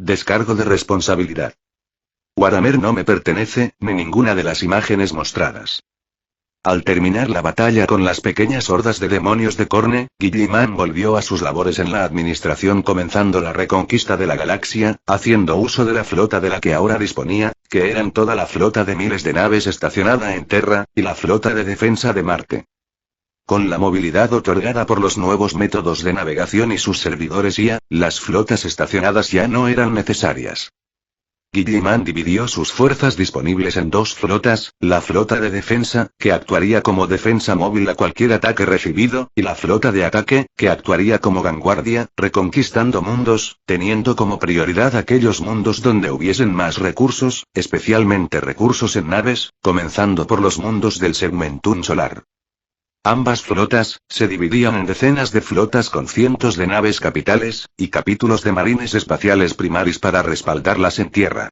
Descargo de responsabilidad. Waramer no me pertenece, ni ninguna de las imágenes mostradas. Al terminar la batalla con las pequeñas hordas de demonios de Korne, Guilliman volvió a sus labores en la administración comenzando la reconquista de la galaxia, haciendo uso de la flota de la que ahora disponía, que eran toda la flota de miles de naves estacionada en Terra, y la flota de defensa de Marte. Con la movilidad otorgada por los nuevos métodos de navegación y sus servidores IA, las flotas estacionadas ya no eran necesarias. Guilliman dividió sus fuerzas disponibles en dos flotas, la flota de defensa, que actuaría como defensa móvil a cualquier ataque recibido, y la flota de ataque, que actuaría como vanguardia, reconquistando mundos, teniendo como prioridad aquellos mundos donde hubiesen más recursos, especialmente recursos en naves, comenzando por los mundos del segmentum solar. Ambas flotas, se dividían en decenas de flotas con cientos de naves capitales, y capítulos de marines espaciales primaris para respaldarlas en tierra.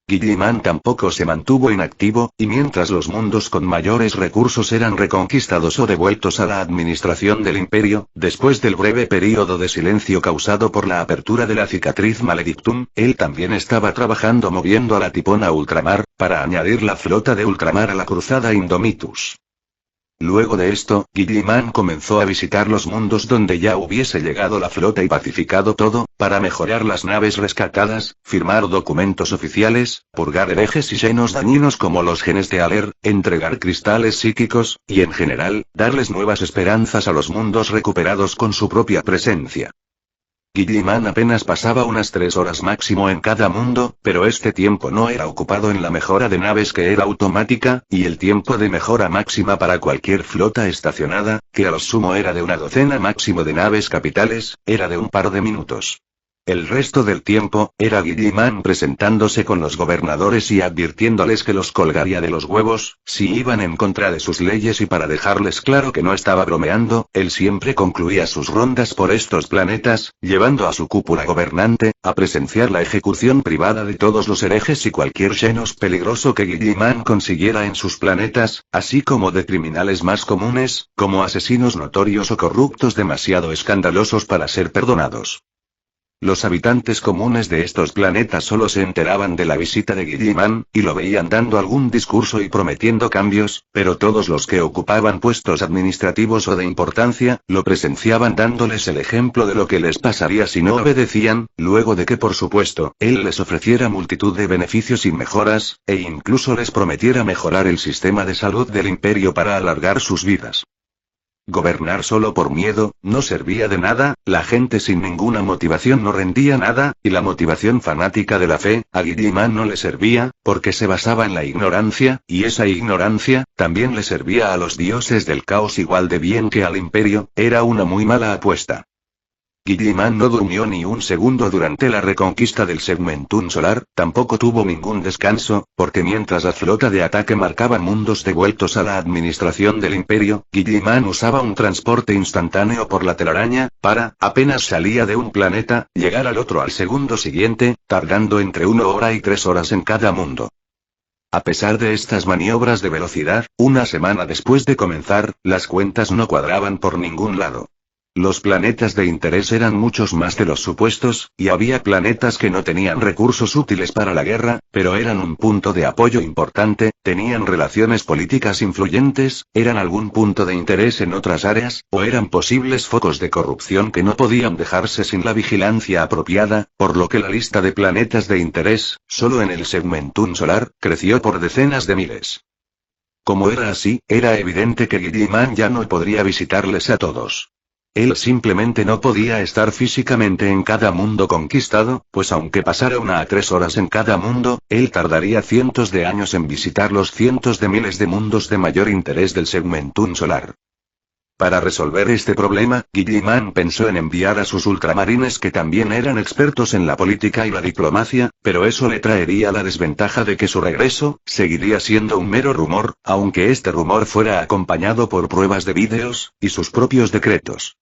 Guilliman tampoco se mantuvo inactivo, y mientras los mundos con mayores recursos eran reconquistados o devueltos a la administración del imperio, después del breve período de silencio causado por la apertura de la cicatriz Maledictum, él también estaba trabajando moviendo a la Tipona Ultramar, para añadir la flota de Ultramar a la cruzada Indomitus. Luego de esto, Guilliman comenzó a visitar los mundos donde ya hubiese llegado la flota y pacificado todo, para mejorar las naves rescatadas, firmar documentos oficiales, purgar herejes y llenos dañinos como los genes de Aler, entregar cristales psíquicos, y en general, darles nuevas esperanzas a los mundos recuperados con su propia presencia. Guilliman apenas pasaba unas 3 horas máximo en cada mundo, pero este tiempo no era ocupado en la mejora de naves que era automática, y el tiempo de mejora máxima para cualquier flota estacionada, que a lo sumo era de una docena máximo de naves capitales, era de un par de minutos. El resto del tiempo, era Guilliman presentándose con los gobernadores y advirtiéndoles que los colgaría de los huevos, si iban en contra de sus leyes y para dejarles claro que no estaba bromeando, él siempre concluía sus rondas por estos planetas, llevando a su cúpula gobernante, a presenciar la ejecución privada de todos los herejes y cualquier xenos peligroso que Guilliman consiguiera en sus planetas, así como de criminales más comunes, como asesinos notorios o corruptos demasiado escandalosos para ser perdonados. Los habitantes comunes de estos planetas solo se enteraban de la visita de Guilliman, y lo veían dando algún discurso y prometiendo cambios, pero todos los que ocupaban puestos administrativos o de importancia, lo presenciaban dándoles el ejemplo de lo que les pasaría si no obedecían, luego de que por supuesto, él les ofreciera multitud de beneficios y mejoras, e incluso les prometiera mejorar el sistema de salud del imperio para alargar sus vidas. Gobernar solo por miedo, no servía de nada, la gente sin ninguna motivación no rendía nada, y la motivación fanática de la fe, a Guilliman no le servía, porque se basaba en la ignorancia, y esa ignorancia, también le servía a los dioses del caos igual de bien que al imperio, era una muy mala apuesta. Guilliman no durmió ni un segundo durante la reconquista del segmentum solar, tampoco tuvo ningún descanso, porque mientras la flota de ataque marcaba mundos devueltos a la administración del imperio, Guilliman usaba un transporte instantáneo por la telaraña, para, apenas salía de un planeta, llegar al otro al segundo siguiente, tardando entre 1 hora y 3 horas en cada mundo. A pesar de estas maniobras de velocidad, una semana después de comenzar, las cuentas no cuadraban por ningún lado. Los planetas de interés eran muchos más de los supuestos, y había planetas que no tenían recursos útiles para la guerra, pero eran un punto de apoyo importante, tenían relaciones políticas influyentes, eran algún punto de interés en otras áreas, o eran posibles focos de corrupción que no podían dejarse sin la vigilancia apropiada, por lo que la lista de planetas de interés, solo en el segmentum solar, creció por decenas de miles. Como era así, era evidente que Guilliman ya no podría visitarles a todos. Él simplemente no podía estar físicamente en cada mundo conquistado, pues aunque pasara 1 a 3 horas en cada mundo, él tardaría cientos de años en visitar los cientos de miles de mundos de mayor interés del segmentum solar. Para resolver este problema, Guilliman pensó en enviar a sus ultramarines que también eran expertos en la política y la diplomacia, pero eso le traería la desventaja de que su regreso, seguiría siendo un mero rumor, aunque este rumor fuera acompañado por pruebas de vídeos, y sus propios decretos.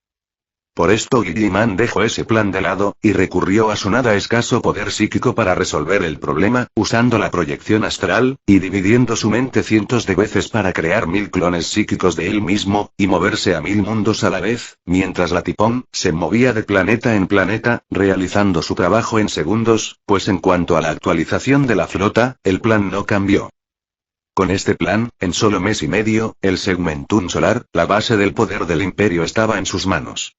Por esto Guilliman dejó ese plan de lado, y recurrió a su nada escaso poder psíquico para resolver el problema, usando la proyección astral, y dividiendo su mente cientos de veces para crear 1000 clones psíquicos de él mismo, y moverse a 1000 mundos a la vez, mientras la Tipón se movía de planeta en planeta, realizando su trabajo en segundos, pues en cuanto a la actualización de la flota, el plan no cambió. Con este plan, en solo mes y medio, el Segmentum Solar, la base del poder del Imperio estaba en sus manos.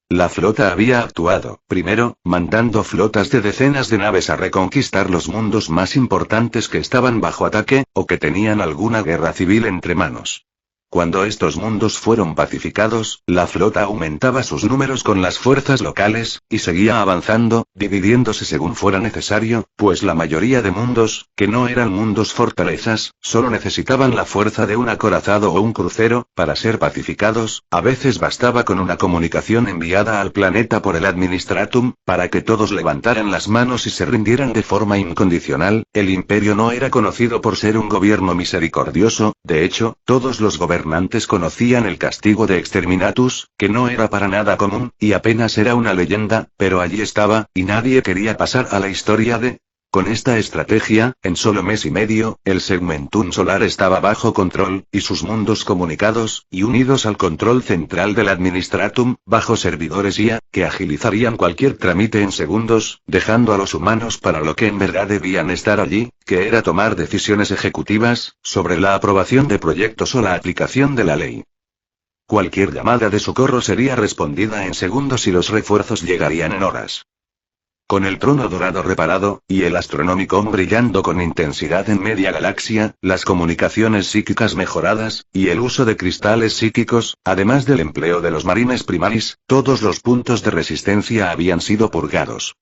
La flota había actuado, primero, mandando flotas de decenas de naves a reconquistar los mundos más importantes que estaban bajo ataque, o que tenían alguna guerra civil entre manos. Cuando estos mundos fueron pacificados, la flota aumentaba sus números con las fuerzas locales, y seguía avanzando, dividiéndose según fuera necesario, pues la mayoría de mundos, que no eran mundos fortalezas, solo necesitaban la fuerza de un acorazado o un crucero, para ser pacificados. A veces bastaba con una comunicación enviada al planeta por el Administratum, para que todos levantaran las manos y se rindieran de forma incondicional. El imperio no era conocido por ser un gobierno misericordioso, de hecho, todos los gobernantes conocían el castigo de Exterminatus, que no era para nada común, y apenas era una leyenda, pero allí estaba, y nadie quería pasar a la historia de... Con esta estrategia, en solo mes y medio, el Segmentum Solar estaba bajo control, y sus mundos comunicados, y unidos al control central del Administratum, bajo servidores IA, que agilizarían cualquier trámite en segundos, dejando a los humanos para lo que en verdad debían estar allí, que era tomar decisiones ejecutivas, sobre la aprobación de proyectos o la aplicación de la ley. Cualquier llamada de socorro sería respondida en segundos y los refuerzos llegarían en horas. Con el trono dorado reparado, y el Astronomicon brillando con intensidad en media galaxia, las comunicaciones psíquicas mejoradas, y el uso de cristales psíquicos, además del empleo de los marines primaris, todos los puntos de resistencia habían sido purgados.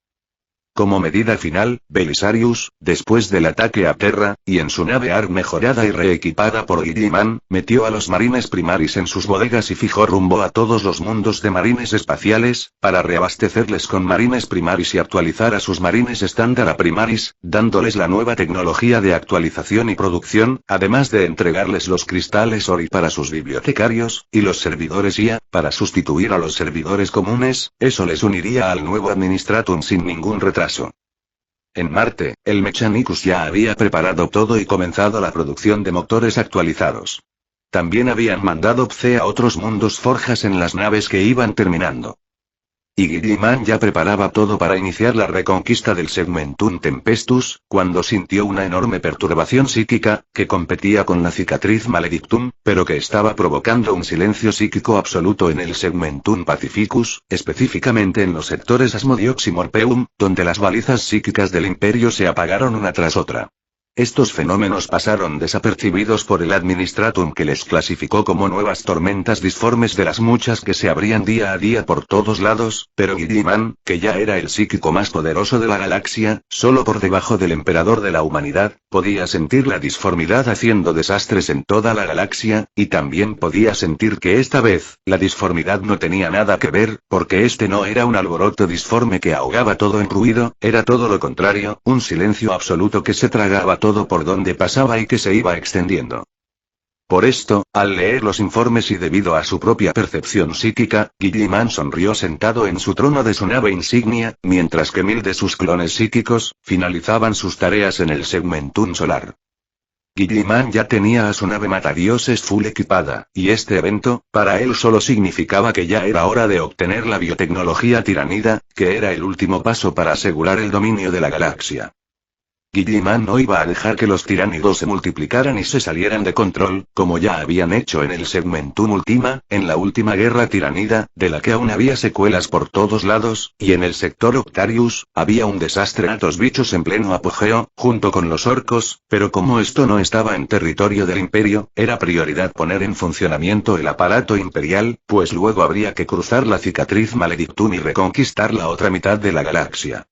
Como medida final, Belisarius, después del ataque a Terra, y en su nave ARC mejorada y reequipada por Guilliman, metió a los marines primaris en sus bodegas y fijó rumbo a todos los mundos de marines espaciales, para reabastecerles con marines primaris y actualizar a sus marines estándar a primaris, dándoles la nueva tecnología de actualización y producción, además de entregarles los cristales Ori para sus bibliotecarios, y los servidores IA, para sustituir a los servidores comunes. Eso les uniría al nuevo Administratum sin ningún retraso. En Marte, el Mechanicus ya había preparado todo y comenzado la producción de motores actualizados. También habían mandado Pce a otros mundos forjas en las naves que iban terminando. Y Guilliman ya preparaba todo para iniciar la reconquista del Segmentum Tempestus, cuando sintió una enorme perturbación psíquica, que competía con la cicatriz Maledictum, pero que estaba provocando un silencio psíquico absoluto en el Segmentum Pacificus, específicamente en los sectores Asmodiox y Morpeum, donde las balizas psíquicas del Imperio se apagaron una tras otra. Estos fenómenos pasaron desapercibidos por el Administratum, que les clasificó como nuevas tormentas disformes de las muchas que se abrían día a día por todos lados, pero Guilliman, que ya era el psíquico más poderoso de la galaxia, solo por debajo del emperador de la humanidad, podía sentir la disformidad haciendo desastres en toda la galaxia, y también podía sentir que esta vez, la disformidad no tenía nada que ver, porque este no era un alboroto disforme que ahogaba todo en ruido, era todo lo contrario, un silencio absoluto que se tragaba todo por donde pasaba y que se iba extendiendo. Por esto, al leer los informes y debido a su propia percepción psíquica, Guilliman sonrió sentado en su trono de su nave insignia, mientras que 1000 de sus clones psíquicos finalizaban sus tareas en el Segmentum Solar. Guilliman ya tenía a su nave matadioses full equipada, y este evento, para él solo significaba que ya era hora de obtener la biotecnología tiranida, que era el último paso para asegurar el dominio de la galaxia. Guilliman no iba a dejar que los tiránidos se multiplicaran y se salieran de control, como ya habían hecho en el Segmentum Ultima, en la última guerra tiranida, de la que aún había secuelas por todos lados, y en el sector Octarius, había un desastre altos bichos en pleno apogeo, junto con los orcos, pero como esto no estaba en territorio del Imperio, era prioridad poner en funcionamiento el aparato imperial, pues luego habría que cruzar la cicatriz Maledictum y reconquistar la otra mitad de la galaxia.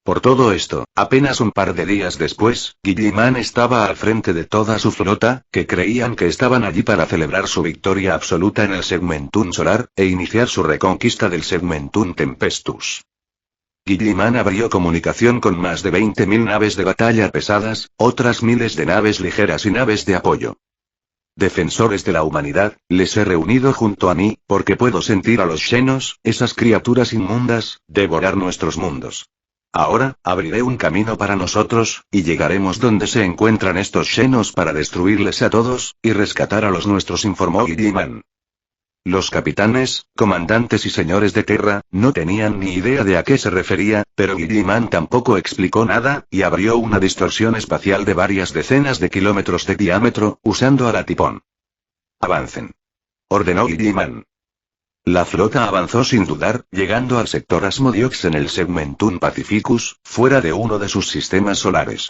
Por todo esto, apenas un par de días después, Guilliman estaba al frente de toda su flota, que creían que estaban allí para celebrar su victoria absoluta en el Segmentum Solar, e iniciar su reconquista del Segmentum Tempestus. Guilliman abrió comunicación con más de 20.000 naves de batalla pesadas, otras miles de naves ligeras y naves de apoyo. Defensores de la humanidad, les he reunido junto a mí, porque puedo sentir a los Xenos, esas criaturas inmundas, devorar nuestros mundos. Ahora, abriré un camino para nosotros, y llegaremos donde se encuentran estos Xenos para destruirles a todos, y rescatar a los nuestros, informó Guilliman. Los capitanes, comandantes y señores de Terra, no tenían ni idea de a qué se refería, pero Guilliman tampoco explicó nada, y abrió una distorsión espacial de varias decenas de kilómetros de diámetro, usando a la tipón. Avancen. Ordenó Guilliman. La flota avanzó sin dudar, llegando al sector Asmodiox en el Segmentum Pacificus, fuera de uno de sus sistemas solares.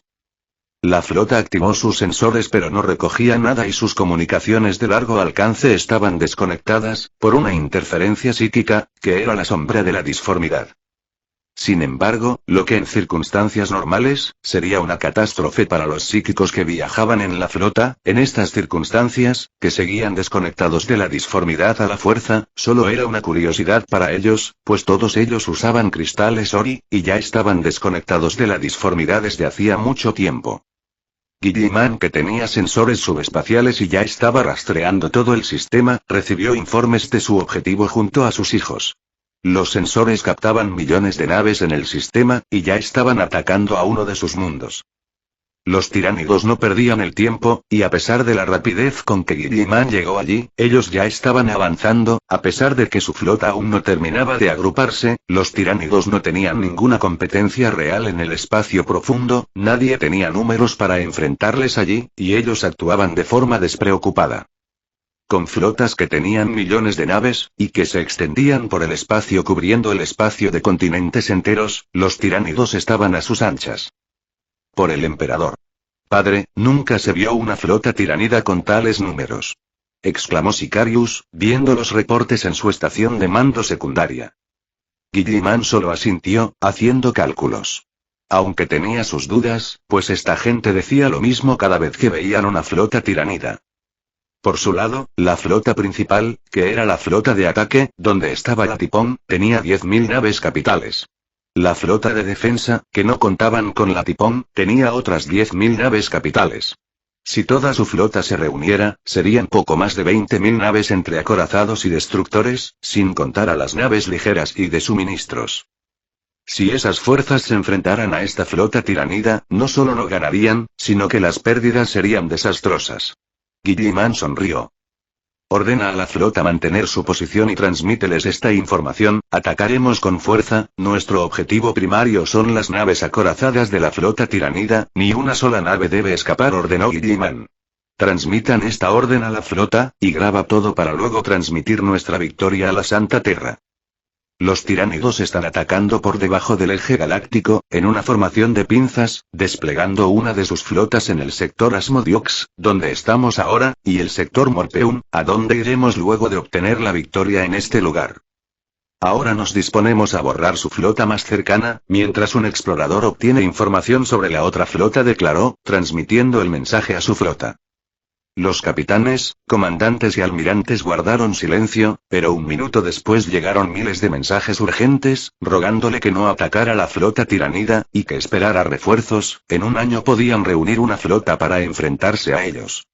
La flota activó sus sensores pero no recogía nada y sus comunicaciones de largo alcance estaban desconectadas, por una interferencia psíquica, que era la sombra de la disformidad. Sin embargo, lo que en circunstancias normales, sería una catástrofe para los psíquicos que viajaban en la flota, en estas circunstancias, que seguían desconectados de la disformidad a la fuerza, solo era una curiosidad para ellos, pues todos ellos usaban cristales Ori, y ya estaban desconectados de la disformidad desde hacía mucho tiempo. Guilliman, que tenía sensores subespaciales y ya estaba rastreando todo el sistema, recibió informes de su objetivo junto a sus hijos. Los sensores captaban millones de naves en el sistema, y ya estaban atacando a uno de sus mundos. Los tiránidos no perdían el tiempo, y a pesar de la rapidez con que Guilliman llegó allí, ellos ya estaban avanzando, a pesar de que su flota aún no terminaba de agruparse, los tiránidos no tenían ninguna competencia real en el espacio profundo, nadie tenía números para enfrentarles allí, y ellos actuaban de forma despreocupada. Con flotas que tenían millones de naves, y que se extendían por el espacio cubriendo el espacio de continentes enteros, los tiránidos estaban a sus anchas. Por el emperador. Padre, nunca se vio una flota tiranida con tales números. Exclamó Sicarius, viendo los reportes en su estación de mando secundaria. Guilliman solo asintió, haciendo cálculos. Aunque tenía sus dudas, pues esta gente decía lo mismo cada vez que veían una flota tiranida. Por su lado, la flota principal, que era la flota de ataque, donde estaba la Tipón, tenía 10.000 naves capitales. La flota de defensa, que no contaban con la Tipón, tenía otras 10.000 naves capitales. Si toda su flota se reuniera, serían poco más de 20.000 naves entre acorazados y destructores, sin contar a las naves ligeras y de suministros. Si esas fuerzas se enfrentaran a esta flota tiranida, no solo no ganarían, sino que las pérdidas serían desastrosas. Guilliman sonrió. Ordena a la flota mantener su posición y transmíteles esta información: atacaremos con fuerza, nuestro objetivo primario son las naves acorazadas de la flota tiranida, ni una sola nave debe escapar, ordenó Guilliman. Transmitan esta orden a la flota, y graba todo para luego transmitir nuestra victoria a la Santa Terra. Los tiránidos están atacando por debajo del eje galáctico, en una formación de pinzas, desplegando una de sus flotas en el sector Asmodiox, donde estamos ahora, y el sector Morpheum, a donde iremos luego de obtener la victoria en este lugar. Ahora nos disponemos a borrar su flota más cercana, mientras un explorador obtiene información sobre la otra flota, declaró, transmitiendo el mensaje a su flota. Los capitanes, comandantes y almirantes guardaron silencio, pero un minuto después llegaron miles de mensajes urgentes, rogándole que no atacara la flota tiranida, y que esperara refuerzos. En un año podían reunir una flota para enfrentarse a ellos.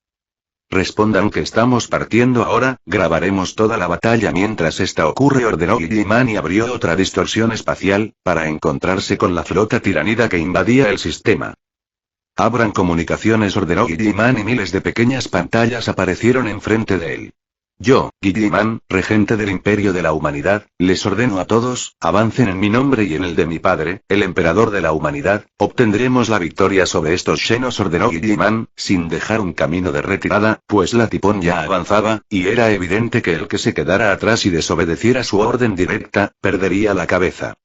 Respondan que estamos partiendo ahora, grabaremos toda la batalla mientras esta ocurre, ordenó Guilliman y abrió otra distorsión espacial, para encontrarse con la flota tiranida que invadía el sistema. Abran comunicaciones, ordenó Guilliman, y miles de pequeñas pantallas aparecieron enfrente de él. Yo, Guilliman, regente del Imperio de la Humanidad, les ordeno a todos, avancen en mi nombre y en el de mi padre, el Emperador de la Humanidad, obtendremos la victoria sobre estos Xenos, ordenó Guilliman, sin dejar un camino de retirada, pues la Tipón ya avanzaba, y era evidente que el que se quedara atrás y desobedeciera su orden directa, perdería la cabeza.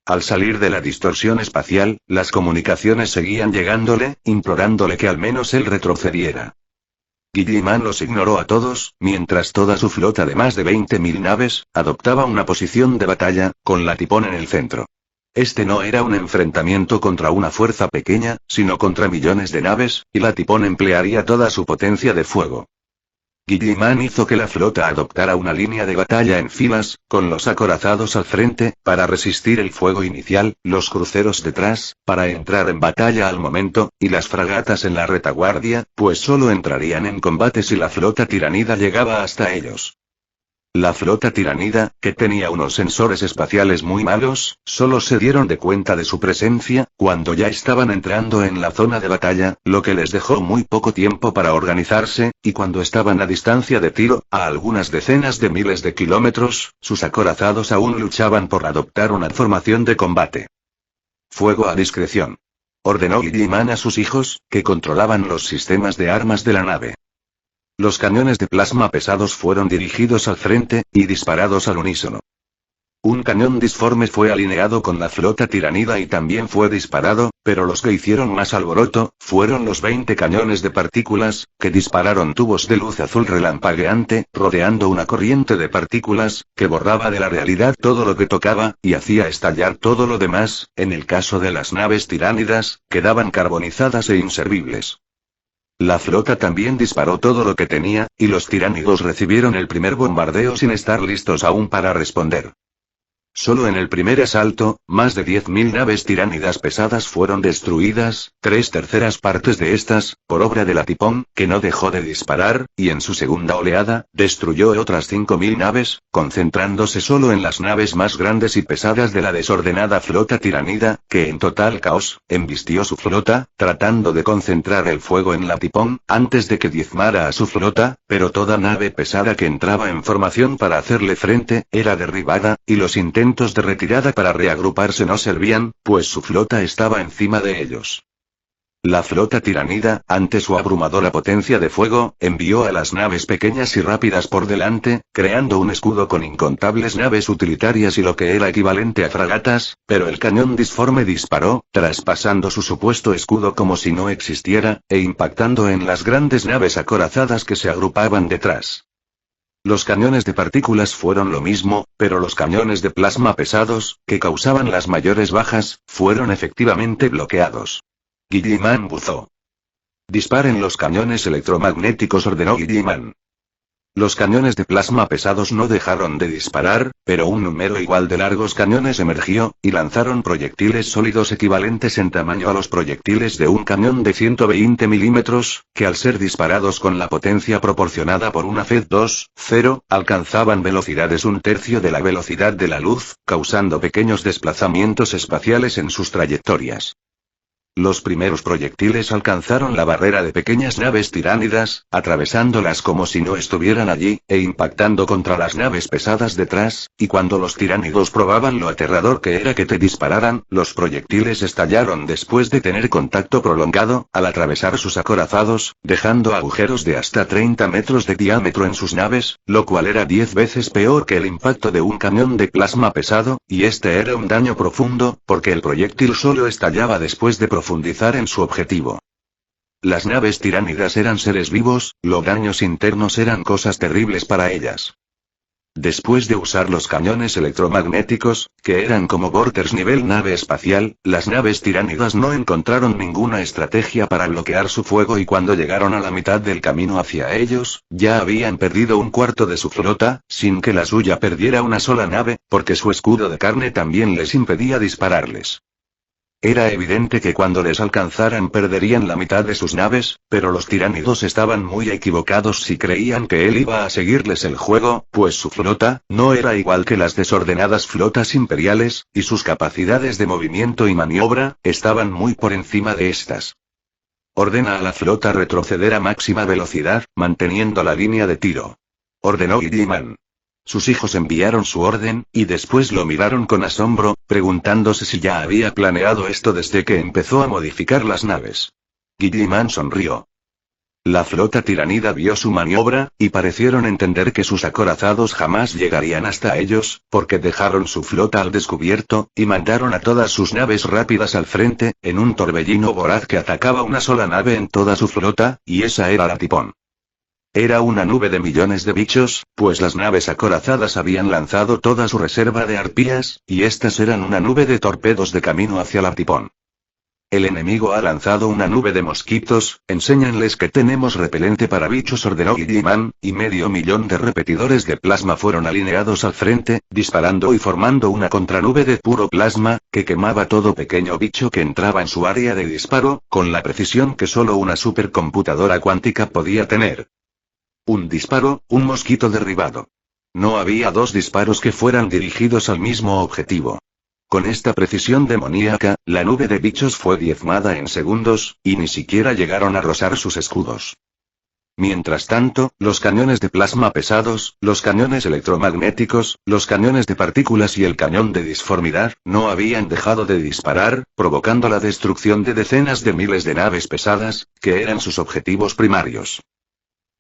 Al salir de la distorsión espacial, las comunicaciones seguían llegándole, implorándole que al menos él retrocediera. Guilliman los ignoró a todos, mientras toda su flota de más de 20.000 naves, adoptaba una posición de batalla, con la Tipón en el centro. Este no era un enfrentamiento contra una fuerza pequeña, sino contra millones de naves, y la Tipón emplearía toda su potencia de fuego. Guilliman hizo que la flota adoptara una línea de batalla en filas, con los acorazados al frente, para resistir el fuego inicial, los cruceros detrás, para entrar en batalla al momento, y las fragatas en la retaguardia, pues solo entrarían en combate si la flota tiranida llegaba hasta ellos. La flota tiranida, que tenía unos sensores espaciales muy malos, solo se dieron de cuenta de su presencia, cuando ya estaban entrando en la zona de batalla, lo que les dejó muy poco tiempo para organizarse, y cuando estaban a distancia de tiro, a algunas decenas de miles de kilómetros, sus acorazados aún luchaban por adoptar una formación de combate. Fuego a discreción. Ordenó Guilliman a sus hijos, que controlaban los sistemas de armas de la nave. Los cañones de plasma pesados fueron dirigidos al frente, y disparados al unísono. Un cañón disforme fue alineado con la flota tiranida y también fue disparado, pero los que hicieron más alboroto, fueron los 20 cañones de partículas, que dispararon tubos de luz azul relampagueante, rodeando una corriente de partículas, que borraba de la realidad todo lo que tocaba, y hacía estallar todo lo demás. En el caso de las naves tiránidas, quedaban carbonizadas e inservibles. La flota también disparó todo lo que tenía, y los tiránidos recibieron el primer bombardeo sin estar listos aún para responder. Solo en el primer asalto, más de 10.000 naves tiránidas pesadas fueron destruidas, 3/3 partes de estas, por obra de la Tipón, que no dejó de disparar, y en su segunda oleada, destruyó otras 5.000 naves, concentrándose solo en las naves más grandes y pesadas de la desordenada flota tiranida, que en total caos, embistió su flota, tratando de concentrar el fuego en la Tipón, antes de que diezmara a su flota, pero toda nave pesada que entraba en formación para hacerle frente, era derribada, y los intentos de retirada para reagruparse no servían, pues su flota estaba encima de ellos. La flota tiranida, ante su abrumadora potencia de fuego, envió a las naves pequeñas y rápidas por delante, creando un escudo con incontables naves utilitarias y lo que era equivalente a fragatas, pero el cañón disforme disparó, traspasando su supuesto escudo como si no existiera, e impactando en las grandes naves acorazadas que se agrupaban detrás. Los cañones de partículas fueron lo mismo, pero los cañones de plasma pesados, que causaban las mayores bajas, fueron efectivamente bloqueados. Guilliman buzó. «Disparen los cañones electromagnéticos», ordenó Guilliman. Los cañones de plasma pesados no dejaron de disparar, pero un número igual de largos cañones emergió, y lanzaron proyectiles sólidos equivalentes en tamaño a los proyectiles de un cañón de 120 milímetros, que al ser disparados con la potencia proporcionada por una Fed 2.0, alcanzaban velocidades 1/3 de la velocidad de la luz, causando pequeños desplazamientos espaciales en sus trayectorias. Los primeros proyectiles alcanzaron la barrera de pequeñas naves tiránidas, atravesándolas como si no estuvieran allí, e impactando contra las naves pesadas detrás, y cuando los tiránidos probaban lo aterrador que era que te dispararan, los proyectiles estallaron después de tener contacto prolongado, al atravesar sus acorazados, dejando agujeros de hasta 30 metros de diámetro en sus naves, lo cual era 10 veces peor que el impacto de un cañón de plasma pesado, y este era un daño profundo, porque el proyectil solo estallaba después de profundizar en su objetivo. Las naves tiránidas eran seres vivos, los daños internos eran cosas terribles para ellas. Después de usar los cañones electromagnéticos, que eran como Vorters nivel nave espacial, las naves tiránidas no encontraron ninguna estrategia para bloquear su fuego y cuando llegaron a la mitad del camino hacia ellos, ya habían perdido un cuarto de su flota, sin que la suya perdiera una sola nave, porque su escudo de carne también les impedía dispararles. Era evidente que cuando les alcanzaran perderían la mitad de sus naves, pero los tiránidos estaban muy equivocados si creían que él iba a seguirles el juego, pues su flota, no era igual que las desordenadas flotas imperiales, y sus capacidades de movimiento y maniobra, estaban muy por encima de estas. Ordena a la flota retroceder a máxima velocidad, manteniendo la línea de tiro. Ordenó Guilliman. Sus hijos enviaron su orden, y después lo miraron con asombro, preguntándose si ya había planeado esto desde que empezó a modificar las naves. Guilliman sonrió. La flota tiranida vio su maniobra, y parecieron entender que sus acorazados jamás llegarían hasta ellos, porque dejaron su flota al descubierto, y mandaron a todas sus naves rápidas al frente, en un torbellino voraz que atacaba una sola nave en toda su flota, y esa era la Tipón. Era una nube de millones de bichos, pues las naves acorazadas habían lanzado toda su reserva de arpías, y estas eran una nube de torpedos de camino hacia la Tipón. El enemigo ha lanzado una nube de mosquitos, enséñanles que tenemos repelente para bichos, ordenó Guilliman, y 500.000 de repetidores de plasma fueron alineados al frente, disparando y formando una contranube de puro plasma, que quemaba todo pequeño bicho que entraba en su área de disparo, con la precisión que solo una supercomputadora cuántica podía tener. Un disparo, un mosquito derribado. No había dos disparos que fueran dirigidos al mismo objetivo. Con esta precisión demoníaca, la nube de bichos fue diezmada en segundos, y ni siquiera llegaron a rozar sus escudos. Mientras tanto, los cañones de plasma pesados, los cañones electromagnéticos, los cañones de partículas y el cañón de disformidad, no habían dejado de disparar, provocando la destrucción de decenas de miles de naves pesadas, que eran sus objetivos primarios.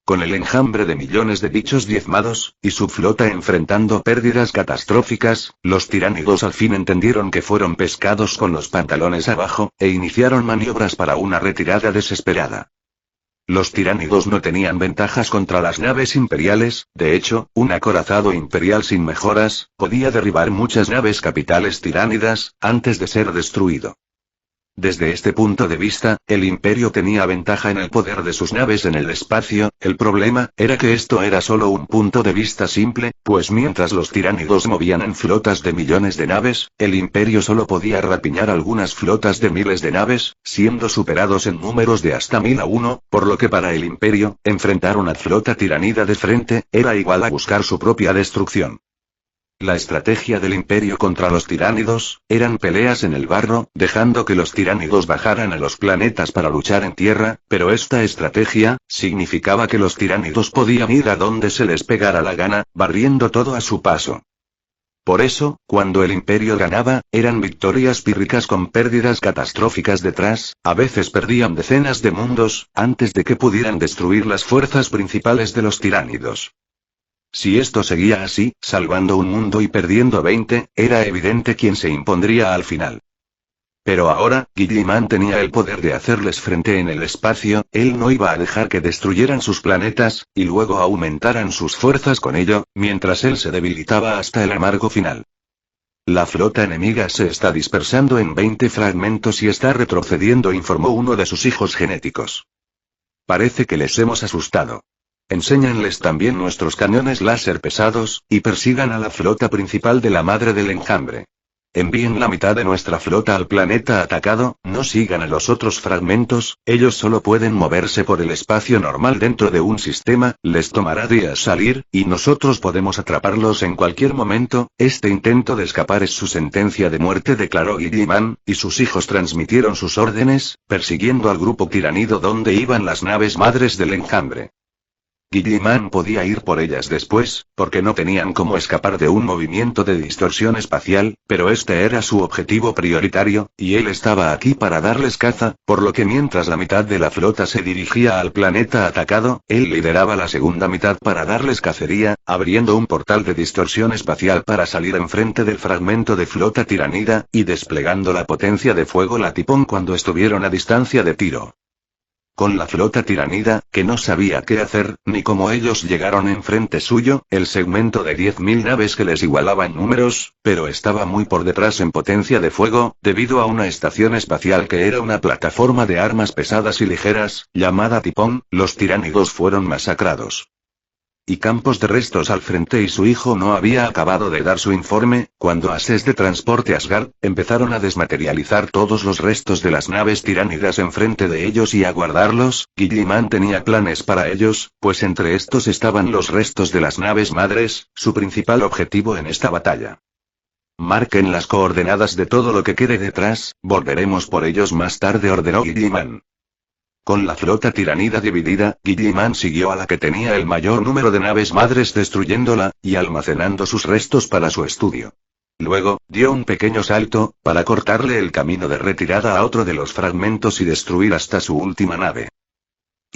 Con el enjambre de millones de bichos diezmados, y su flota enfrentando pérdidas catastróficas, los tiránidos al fin entendieron que fueron pescados con los pantalones abajo, e iniciaron maniobras para una retirada desesperada. Los tiránidos no tenían ventajas contra las naves imperiales, de hecho, un acorazado imperial sin mejoras, podía derribar muchas naves capitales tiránidas, antes de ser destruido. Desde este punto de vista, el Imperio tenía ventaja en el poder de sus naves en el espacio. El problema era que esto era solo un punto de vista simple, pues mientras los tiránidos movían en flotas de millones de naves, el Imperio solo podía rapiñar algunas flotas de miles de naves, siendo superados en números de hasta 1000 a 1, por lo que para el Imperio, enfrentar una flota tiranida de frente, era igual a buscar su propia destrucción. La estrategia del Imperio contra los tiránidos, eran peleas en el barro, dejando que los tiránidos bajaran a los planetas para luchar en tierra, pero esta estrategia, significaba que los tiránidos podían ir a donde se les pegara la gana, barriendo todo a su paso. Por eso, cuando el Imperio ganaba, eran victorias pírricas con pérdidas catastróficas detrás, a veces perdían decenas de mundos, antes de que pudieran destruir las fuerzas principales de los tiránidos. Si esto seguía así, salvando un mundo y perdiendo 20, era evidente quién se impondría al final. Pero ahora, Guilliman tenía el poder de hacerles frente en el espacio, él no iba a dejar que destruyeran sus planetas, y luego aumentaran sus fuerzas con ello, mientras él se debilitaba hasta el amargo final. La flota enemiga se está dispersando en 20 fragmentos y está retrocediendo, informó uno de sus hijos genéticos. Parece que les hemos asustado. Enséñanles también nuestros cañones láser pesados, y persigan a la flota principal de la madre del enjambre. Envíen la mitad de nuestra flota al planeta atacado, no sigan a los otros fragmentos, ellos solo pueden moverse por el espacio normal dentro de un sistema, les tomará días salir, y nosotros podemos atraparlos en cualquier momento. Este intento de escapar es su sentencia de muerte, declaró Guilliman, y sus hijos transmitieron sus órdenes, persiguiendo al grupo tiranido donde iban las naves madres del enjambre. Guilliman podía ir por ellas después, porque no tenían cómo escapar de un movimiento de distorsión espacial, pero este era su objetivo prioritario, y él estaba aquí para darles caza, por lo que mientras la mitad de la flota se dirigía al planeta atacado, él lideraba la segunda mitad para darles cacería, abriendo un portal de distorsión espacial para salir enfrente del fragmento de flota tiranida, y desplegando la potencia de fuego latipón cuando estuvieron a distancia de tiro. Con la flota tiranida, que no sabía qué hacer, ni cómo ellos llegaron enfrente suyo, el segmento de 10.000 naves que les igualaba en números, pero estaba muy por detrás en potencia de fuego, debido a una estación espacial que era una plataforma de armas pesadas y ligeras, llamada Tipón, los tiránidos fueron masacrados. Y campos de restos al frente, y su hijo no había acabado de dar su informe, cuando ases de transporte Asgard empezaron a desmaterializar todos los restos de las naves tiránidas enfrente de ellos y a guardarlos. Guilliman tenía planes para ellos, pues entre estos estaban los restos de las naves madres, su principal objetivo en esta batalla. Marquen las coordenadas de todo lo que quede detrás, volveremos por ellos más tarde, ordenó Guilliman. Con la flota tiranida dividida, Guilliman siguió a la que tenía el mayor número de naves madres destruyéndola, y almacenando sus restos para su estudio. Luego, dio un pequeño salto, para cortarle el camino de retirada a otro de los fragmentos y destruir hasta su última nave.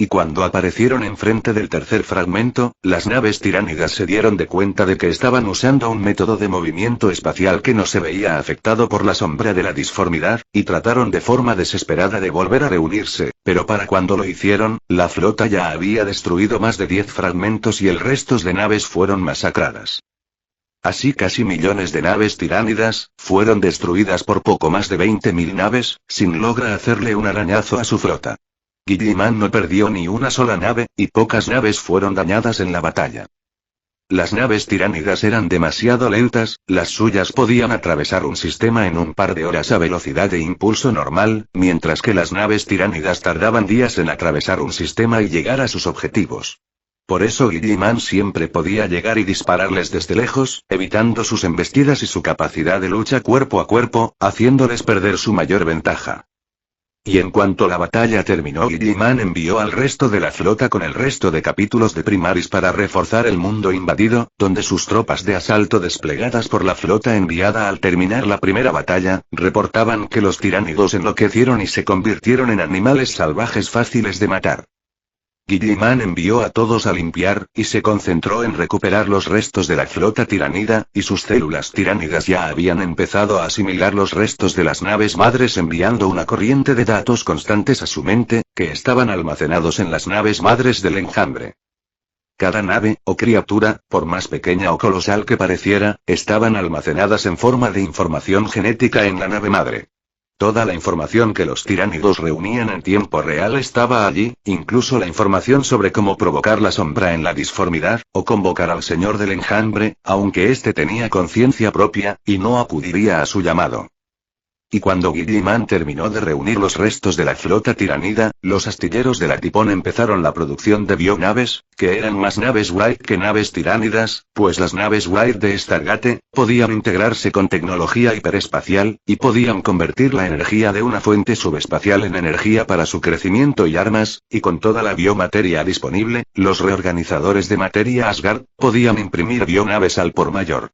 Y cuando aparecieron enfrente del tercer fragmento, las naves tiránidas se dieron de cuenta de que estaban usando un método de movimiento espacial que no se veía afectado por la sombra de la disformidad, y trataron de forma desesperada de volver a reunirse, pero para cuando lo hicieron, la flota ya había destruido más de 10 fragmentos y el resto de naves fueron masacradas. Así casi millones de naves tiránidas, fueron destruidas por poco más de 20.000 naves, sin lograr hacerle un arañazo a su flota. Guilliman no perdió ni una sola nave, y pocas naves fueron dañadas en la batalla. Las naves tiránidas eran demasiado lentas, las suyas podían atravesar un sistema en un par de horas a velocidad de impulso normal, mientras que las naves tiránidas tardaban días en atravesar un sistema y llegar a sus objetivos. Por eso Guilliman siempre podía llegar y dispararles desde lejos, evitando sus embestidas y su capacidad de lucha cuerpo a cuerpo, haciéndoles perder su mayor ventaja. Y en cuanto la batalla terminó, Guilliman envió al resto de la flota con el resto de capítulos de Primaris para reforzar el mundo invadido, donde sus tropas de asalto desplegadas por la flota enviada al terminar la primera batalla, reportaban que los tiránidos enloquecieron y se convirtieron en animales salvajes fáciles de matar. Guilliman envió a todos a limpiar, y se concentró en recuperar los restos de la flota tiránida, y sus células tiránidas ya habían empezado a asimilar los restos de las naves madres enviando una corriente de datos constantes a su mente, que estaban almacenados en las naves madres del enjambre. Cada nave, o criatura, por más pequeña o colosal que pareciera, estaban almacenadas en forma de información genética en la nave madre. Toda la información que los tiránidos reunían en tiempo real estaba allí, incluso la información sobre cómo provocar la sombra en la disformidad, o convocar al señor del enjambre, aunque éste tenía conciencia propia, y no acudiría a su llamado. Y cuando Guilliman terminó de reunir los restos de la flota tiranida, los astilleros de la Tipón empezaron la producción de bionaves, que eran más naves Wraith que naves tiránidas, pues las naves Wraith de Stargate podían integrarse con tecnología hiperespacial, y podían convertir la energía de una fuente subespacial en energía para su crecimiento y armas, y con toda la biomateria disponible, los reorganizadores de materia Asgard podían imprimir bionaves al por mayor.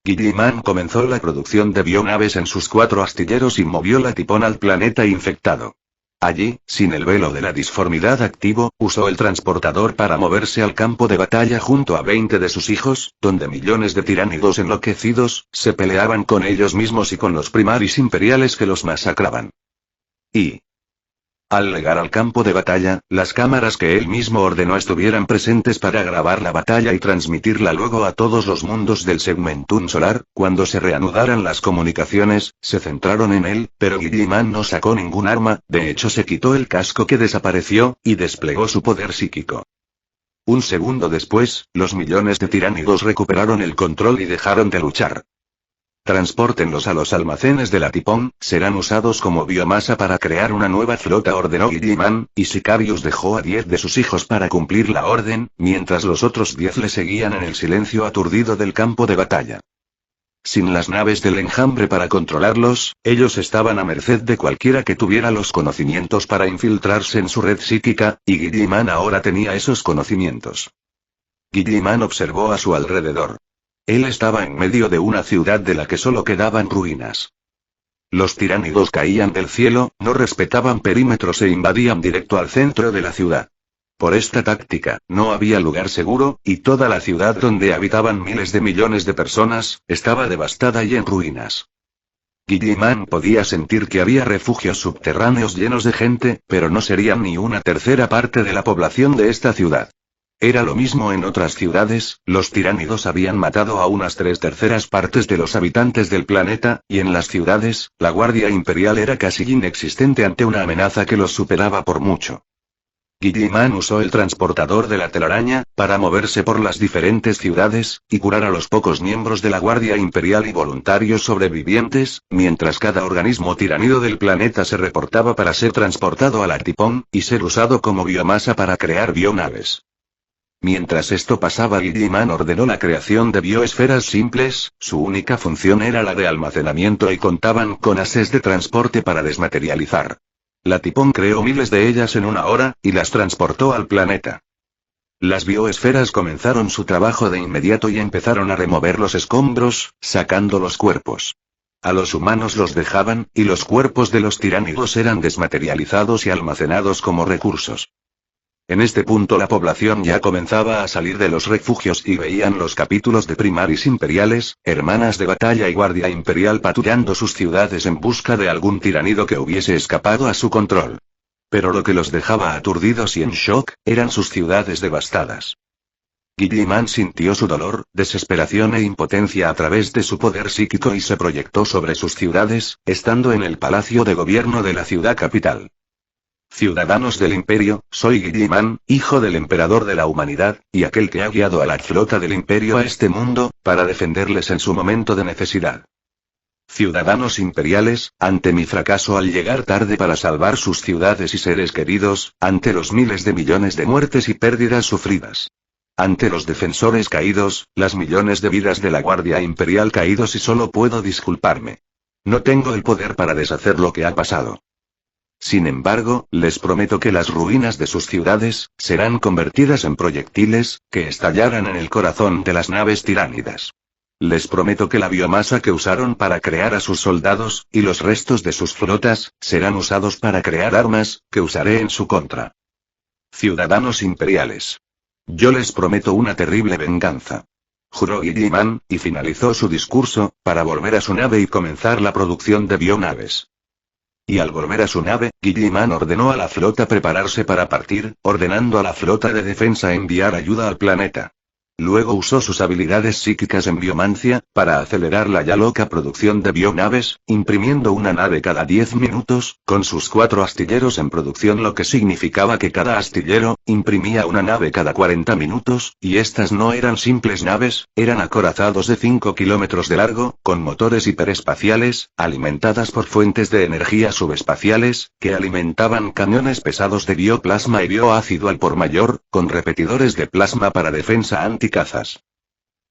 Guilliman comenzó la producción de bionaves en sus 4 astilleros y movió la Tipón al planeta infectado. Allí, sin el velo de la disformidad activo, usó el transportador para moverse al campo de batalla junto a 20 de sus hijos, donde millones de tiránidos enloquecidos, se peleaban con ellos mismos y con los primaris imperiales que los masacraban. Y al llegar al campo de batalla, las cámaras que él mismo ordenó estuvieran presentes para grabar la batalla y transmitirla luego a todos los mundos del segmentum solar. Cuando se reanudaran las comunicaciones, se centraron en él, pero Guilliman no sacó ningún arma, de hecho se quitó el casco que desapareció, y desplegó su poder psíquico. Un segundo después, los millones de tiránidos recuperaron el control y dejaron de luchar. Transpórtenlos a los almacenes de la Tipón, serán usados como biomasa para crear una nueva flota, ordenó Guilliman, y Sicarius dejó a 10 de sus hijos para cumplir la orden, mientras los otros 10 le seguían en el silencio aturdido del campo de batalla. Sin las naves del enjambre para controlarlos, ellos estaban a merced de cualquiera que tuviera los conocimientos para infiltrarse en su red psíquica, y Guilliman ahora tenía esos conocimientos. Guilliman observó a su alrededor. Él estaba en medio de una ciudad de la que solo quedaban ruinas. Los tiránidos caían del cielo, no respetaban perímetros e invadían directo al centro de la ciudad. Por esta táctica, no había lugar seguro, y toda la ciudad donde habitaban miles de millones de personas, estaba devastada y en ruinas. Guilliman podía sentir que había refugios subterráneos llenos de gente, pero no serían ni una tercera parte de la población de esta ciudad. Era lo mismo en otras ciudades, los tiránidos habían matado a unas 3/3 partes de los habitantes del planeta, y en las ciudades, la Guardia Imperial era casi inexistente ante una amenaza que los superaba por mucho. Guilliman usó el transportador de la telaraña, para moverse por las diferentes ciudades, y curar a los pocos miembros de la Guardia Imperial y voluntarios sobrevivientes, mientras cada organismo tiránido del planeta se reportaba para ser transportado a la Tipón, y ser usado como biomasa para crear bionaves. Mientras esto pasaba, Guilliman ordenó la creación de bioesferas simples, su única función era la de almacenamiento y contaban con ases de transporte para desmaterializar. La Tipón creó miles de ellas en una hora, y las transportó al planeta. Las bioesferas comenzaron su trabajo de inmediato y empezaron a remover los escombros, sacando los cuerpos. A los humanos los dejaban, y los cuerpos de los tiránidos eran desmaterializados y almacenados como recursos. En este punto la población ya comenzaba a salir de los refugios y veían los capítulos de Primaris imperiales, hermanas de batalla y guardia imperial patrullando sus ciudades en busca de algún tiránido que hubiese escapado a su control. Pero lo que los dejaba aturdidos y en shock, eran sus ciudades devastadas. Guilliman sintió su dolor, desesperación e impotencia a través de su poder psíquico y se proyectó sobre sus ciudades, estando en el palacio de gobierno de la ciudad capital. Ciudadanos del Imperio, soy Guilliman, hijo del emperador de la humanidad, y aquel que ha guiado a la flota del Imperio a este mundo, para defenderles en su momento de necesidad. Ciudadanos imperiales, ante mi fracaso al llegar tarde para salvar sus ciudades y seres queridos, ante los miles de millones de muertes y pérdidas sufridas. Ante los defensores caídos, las millones de vidas de la Guardia Imperial caídos y solo puedo disculparme. No tengo el poder para deshacer lo que ha pasado. Sin embargo, les prometo que las ruinas de sus ciudades, serán convertidas en proyectiles, que estallarán en el corazón de las naves tiránidas. Les prometo que la biomasa que usaron para crear a sus soldados, y los restos de sus flotas, serán usados para crear armas, que usaré en su contra. Ciudadanos imperiales. Yo les prometo una terrible venganza. Juró Guilliman, y finalizó su discurso, para volver a su nave y comenzar la producción de bionaves. Y al volver a su nave, Guilliman ordenó a la flota prepararse para partir, ordenando a la flota de defensa enviar ayuda al planeta. Luego usó sus habilidades psíquicas en biomancia, para acelerar la ya loca producción de bionaves, imprimiendo una nave cada 10 minutos, con sus 4 astilleros en producción, lo que significaba que cada astillero, imprimía una nave cada 40 minutos, y estas no eran simples naves, eran acorazados de 5 kilómetros de largo, con motores hiperespaciales, alimentadas por fuentes de energía subespaciales, que alimentaban cañones pesados de bioplasma y bioácido al por mayor, con repetidores de plasma para defensa anticazas.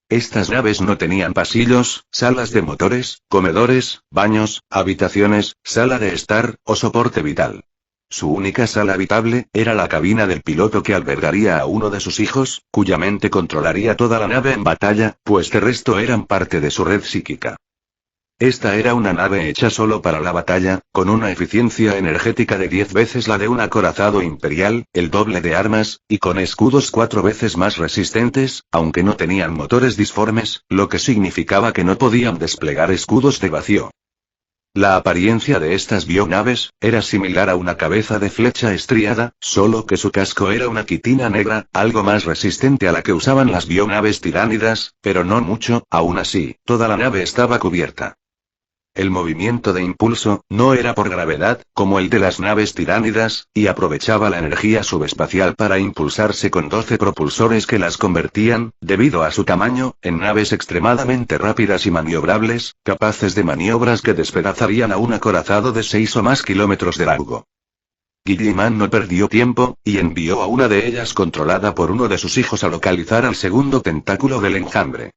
Estas naves no tenían pasillos, salas de motores, comedores, baños, habitaciones, sala de estar, o soporte vital. Su única sala habitable, era la cabina del piloto que albergaría a uno de sus hijos, cuya mente controlaría toda la nave en batalla, pues de resto eran parte de su red psíquica. Esta era una nave hecha solo para la batalla, con una eficiencia energética de 10 veces la de un acorazado imperial, el doble de armas, y con escudos 4 veces más resistentes, aunque no tenían motores disformes, lo que significaba que no podían desplegar escudos de vacío. La apariencia de estas bionaves, era similar a una cabeza de flecha estriada, solo que su casco era una quitina negra, algo más resistente a la que usaban las bionaves tiránidas, pero no mucho, aún así, toda la nave estaba cubierta. El movimiento de impulso, no era por gravedad, como el de las naves tiránidas, y aprovechaba la energía subespacial para impulsarse con 12 propulsores que las convertían, debido a su tamaño, en naves extremadamente rápidas y maniobrables, capaces de maniobras que despedazarían a un acorazado de 6 o más kilómetros de largo. Guilliman no perdió tiempo, y envió a una de ellas controlada por uno de sus hijos a localizar al segundo tentáculo del enjambre.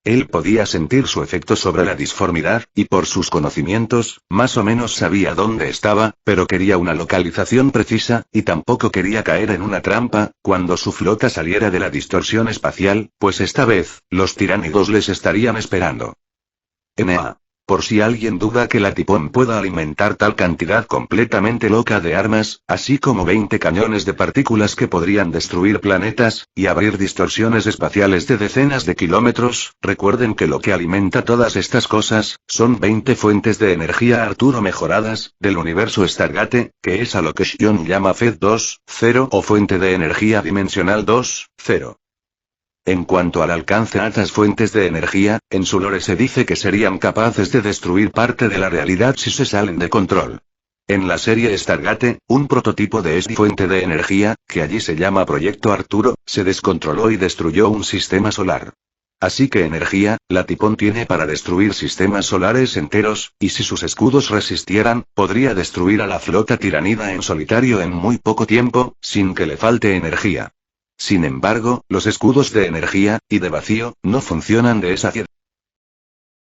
Él podía sentir su efecto sobre la disformidad, y por sus conocimientos, más o menos sabía dónde estaba, pero quería una localización precisa, y tampoco quería caer en una trampa, cuando su flota saliera de la distorsión espacial, pues esta vez, los tiránidos les estarían esperando. Por si alguien duda que la Tipón pueda alimentar tal cantidad completamente loca de armas, así como 20 cañones de partículas que podrían destruir planetas, y abrir distorsiones espaciales de decenas de kilómetros, recuerden que lo que alimenta todas estas cosas, son 20 fuentes de energía Arturo mejoradas, del universo Stargate, que es a lo que Shion llama FED 2.0 o fuente de energía dimensional 2.0. En cuanto al alcance a estas fuentes de energía, en su lore se dice que serían capaces de destruir parte de la realidad si se salen de control. En la serie Stargate, un prototipo de esta fuente de energía, que allí se llama Proyecto Arturo, se descontroló y destruyó un sistema solar. Así que energía, la Tipón tiene para destruir sistemas solares enteros, y si sus escudos resistieran, podría destruir a la flota tiranida en solitario en muy poco tiempo, sin que le falte energía. Sin embargo, los escudos de energía, y de vacío, no funcionan de esa